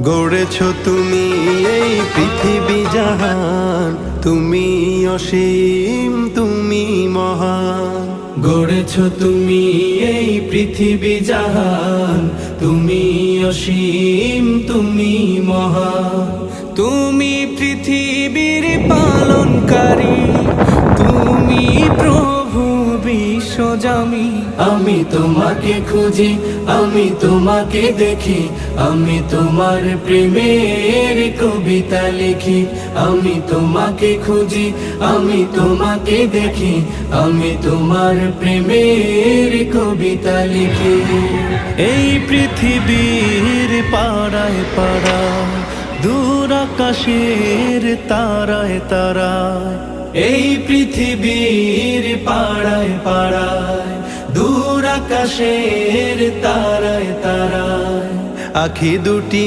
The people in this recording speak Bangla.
গড়েছ তুমি এই পৃথিবী জাহান, তুমি অসীম তুমি মহান। গড়েছ তুমি এই পৃথিবী জাহান, তুমি অসীম তুমি মহান। তুমি পৃথিবীর পালনকারী, তুমি প্রভু বিশ্বজামি। আমি তোমাকে খুঁজি, আমি তোমাকে দেখি, আমি তোমার প্রেমের কবিতা লিখি। আমি তোমাকে খুঁজি, আমি তোমাকে দেখি, আমি তোমার প্রেমের কবিতা লিখি। এই পৃথিবীর পাড়ায় পাড়ায়, দূর আকাশের তারায় তারায়, এই পৃথিবীর পাড়ায় পাড়ায়, দূর আকাশের তারায় তারায়, আখি দুটি